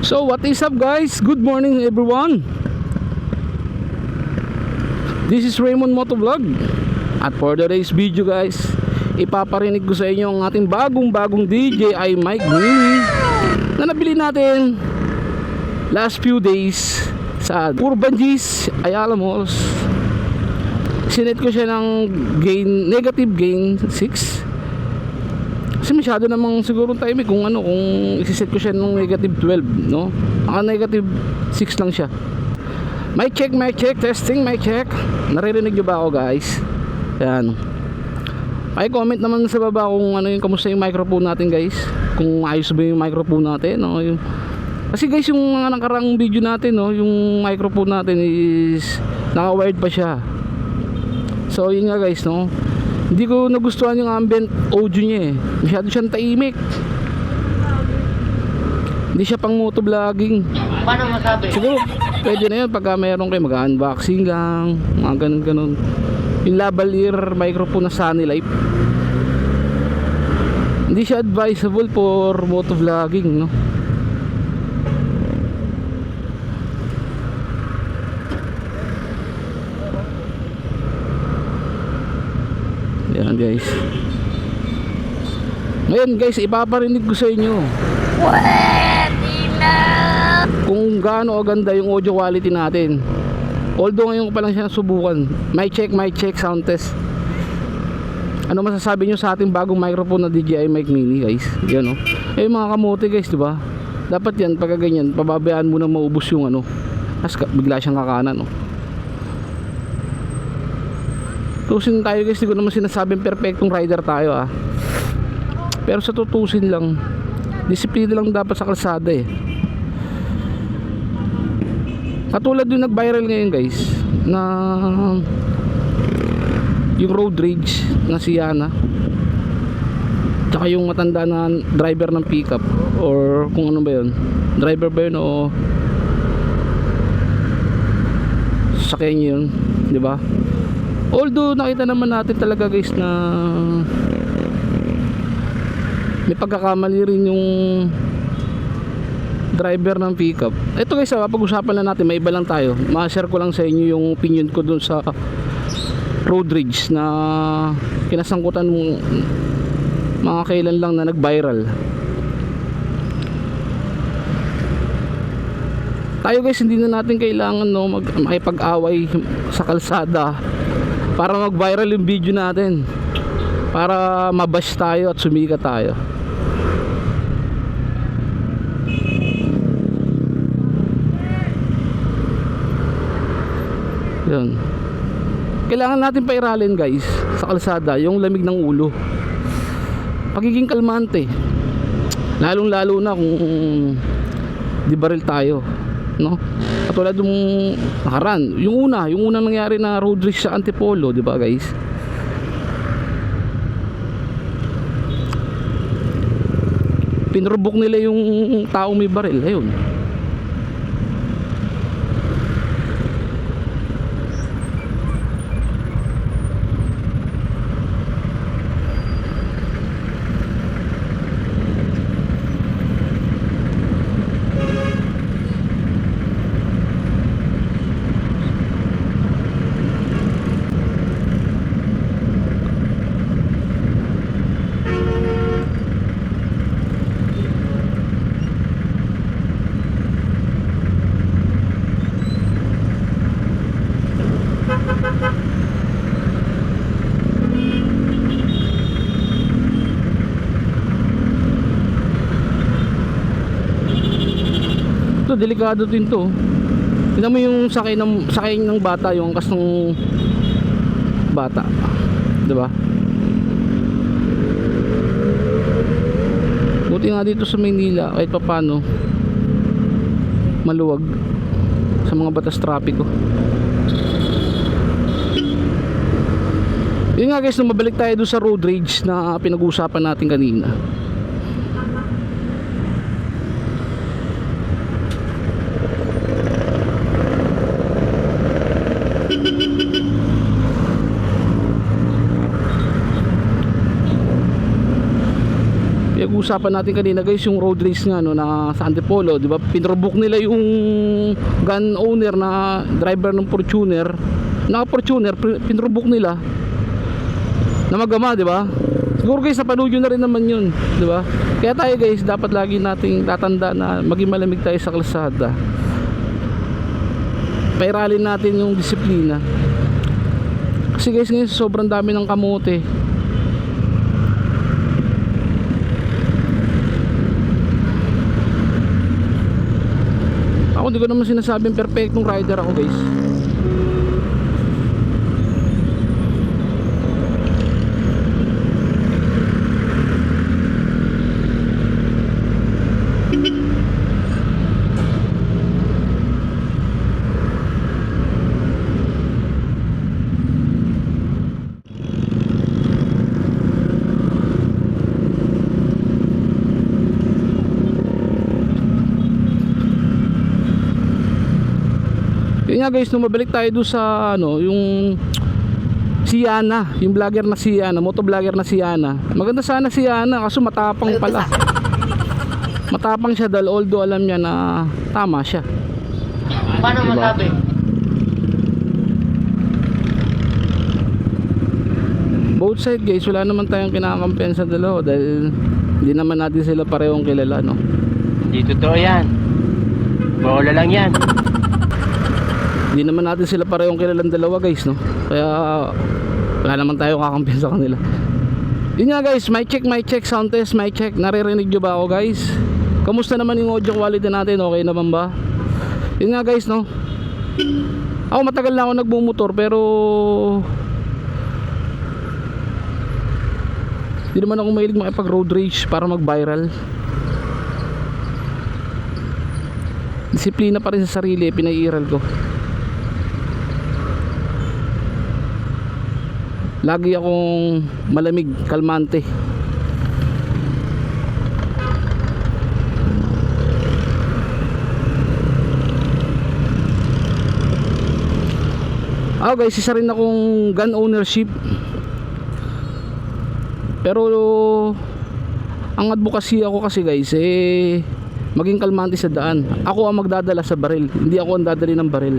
So what is up guys? Good morning everyone. This is Raymond Motovlog. At for today's video guys, ipaparinig ko sa inyo ang ating bagong DJI mic mini na nabili natin last few days sa Urban G's Ayala Malls. Sinet ko siya ng gain, negative gain 6. Kasi masyado namang siguro time kung isiset ko siya ng negative 12, no? Negative 6 lang siya. Mic check, testing, mic check. Naririnig nyo ba ako guys? Yan. Ay comment naman sa baba kung yung kamusta yung microphone natin guys. Kung ayos ba yung microphone natin, no? Kasi guys yung mga nakarang video natin, no, yung microphone natin is naka-wired pa siya. So yun nga guys, no, hindi ko nagustuhan yung ambient audio niya eh. Masyado siyang tahimik. Hindi siya pang motovlogging. Paano masabi? Siguro pwede na yun pagka meron kayo mag-unboxing lang, mga ganun. Yung lavalier microphone na Sunny Life, hindi siya advisable for motovlogging, no. Yan guys. Ngayon guys, ipaparinig ko sa inyo kung gaano ganda yung audio quality natin. Although ngayon ko pa lang siya nasubukan. Mic check, sound test. Ano masasabi nyo sa ating bagong microphone na DJI mic mini guys? Yan, no? Eh mga kamote guys, diba? Dapat yan, pagka ganyan, pababayaan mo na maubos yung tapos bigla siyang kakanan, no? Tutusin tayo guys, hindi ko naman sinasabing perfectong rider tayo pero sa tutusin lang, disiplina lang dapat sa kalsada eh. Katulad yung nag-viral ngayon guys na yung road rage na si Yana, tsaka yung matanda na driver ng pickup, or kung ano ba yun, driver ba yun o sakyan yun, di ba? Although nakita naman natin talaga guys na may pagkakamali rin yung driver ng pickup. Ito guys, pag-usapan lang natin, may iba lang tayo. Ma-share ko lang sa inyo yung opinion ko dun sa road rage na kinasangkutan ng mga kailan lang na nag-viral. Tayo guys, hindi na natin kailangan makipag-away sa kalsada para mag-viral yung video natin, para mabash tayo at sumikat tayo. Yun. Kailangan natin pairalin guys sa kalsada yung lamig ng ulo, pagiging kalmante, lalong lalo na kung di baril tayo, no? Katulad yung nakaraan, yung unang nangyari na road race sa Antipolo, di ba guys? Pinrobok nila yung taong may baril, ayun. Ito delikado din to. Tingnan mo yung sakay ng bata, yung angkas ng bata, di ba? Buti nga dito sa Maynila kahit papaano maluwag sa mga batas trapiko. Yun nga guys, mabalik tayo doon sa road rage na pinag-uusapan natin kanina. napag-usapan natin kanina guys, yung road race nga no, na sa Antipolo, di ba? Pinrobok nila yung gun owner na driver ng Fortuner. Naka-Fortuner, pinrobok nila na magama, di ba? Siguro guys, napanood nyo na rin naman yun, di ba? Kaya tayo guys, dapat lagi nating tatanda na maging malamig tayo sa kalsada. Pairalin natin yung disiplina. Kasi guys, ngayon sobrang dami ng kamote. Ako hindi ko naman sinasabing perfectong rider ako guys. Yun nga guys, mabalik tayo doon sa ano, yung si Yana, yung vlogger na si Yana, motovlogger na si Yana. Maganda sana si Yana, kaso matapang pala. Matapang siya dahil although alam niya na tama siya. Paano masabi? Both side guys, wala naman tayong kinakampihan sa dalawa dahil hindi naman natin sila parehong kilala, no? Hindi totoo yan. Bola lang yan. Hindi naman natin sila parehong kilalang dalawa guys, no? Kaya wala naman tayo kakampihan sa kanila. Yun nga guys, mic check, sound test, mic check. Naririnig nyo ba ako guys? Kamusta naman yung audio quality natin? Okay naman ba? Yun nga guys, no? Ako matagal na ako nagmumotor pero hindi naman ako mahilig makipag road rage para mag viral. Disiplina pa rin sa sarili, pinaiiral ko. Lagi akong malamig, kalmante. Ako guys, isa rin akong gun ownership. Pero ang advocacy ako kasi guys, maging kalmante sa daan. Ako ang magdadala sa baril, hindi ako ang dadali ng baril.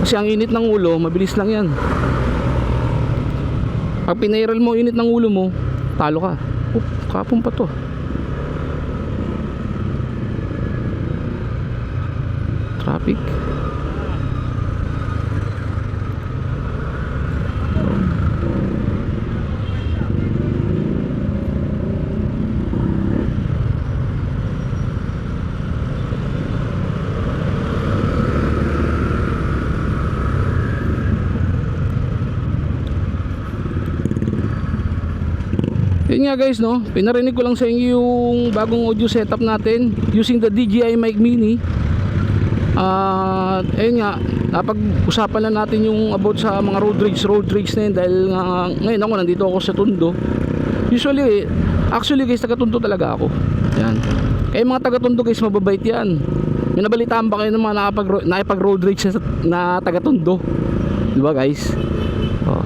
Kasi ang init ng ulo, mabilis lang yan. Pag pinairal mo init ng ulo mo, talo ka. Kapon pa to. Traffic. Yun nga guys, no, pinarinig ko lang sa inyo yung bagong audio setup natin using the DJI Mic Mini. Ayun nga, napag-usapan lang natin yung about sa mga road rage na yun dahil ngayon ako nandito ako sa Tondo. Actually guys, taga Tondo talaga ako. Yan. Kaya mga taga Tondo guys, mababait yan. May nabalitaan ba kayo ng mga nakipag road rage na taga Tondo? Diba guys? Oh.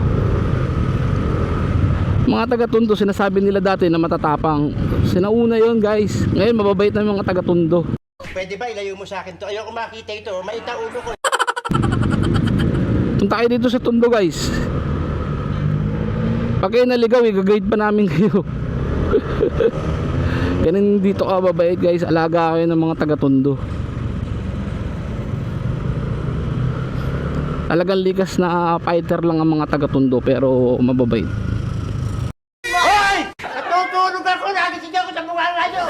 Mga taga Tondo, sinasabi nila dati na matatapang. Sinauna yon guys. Ngayon mababait na yung mga taga Tondo. Pwede ba ilayo mo sa akin to? Ayoko makita ito. Maita ulo ko. Punta kayo dito sa Tondo guys. Pag kayo naligaw, i-guide pa namin kayo. Ganun dito ka babait guys. Alaga kayo ng mga taga Tondo. Talagang likas na fighter lang ang mga taga Tondo pero mababait. Natutulog ako. Nakikisigaw ko sa mukha nga nyo.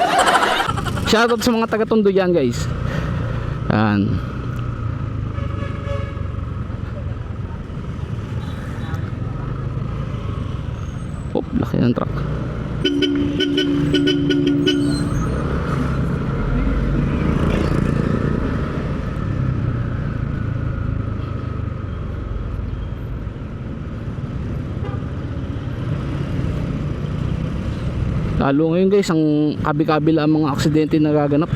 Shoutout sa mga taga Tondo dyan guys. Yan. Oh, laki ng truck. Lalo ngayon guys, ang kabi-kabila ang mga aksidente na nagaganap.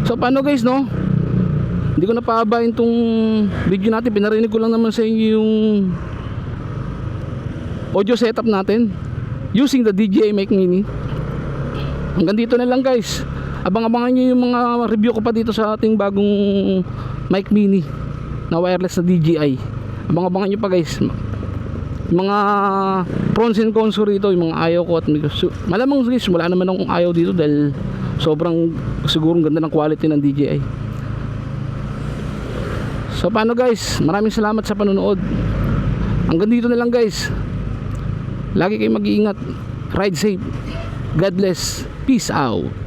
So paano guys, no? Hindi ko napahabain tong video natin. Pinarinig ko lang naman sa inyo yung audio setup natin using the DJI Mic Mini. Hanggang dito na lang guys. Abang-abangan nyo yung mga review ko pa dito sa ating bagong Mic Mini na wireless na DJI. Abang-abangan nyo pa guys. Mga pros and cons rito, yung mga ayaw ko at malamang guys, wala naman akong ayaw dito dahil sobrang sigurong ganda ng quality ng DJI. So paano guys, maraming salamat sa panonood. Hanggang dito na lang guys. Lagi kayong mag-iingat. Ride safe. God bless. Peace out.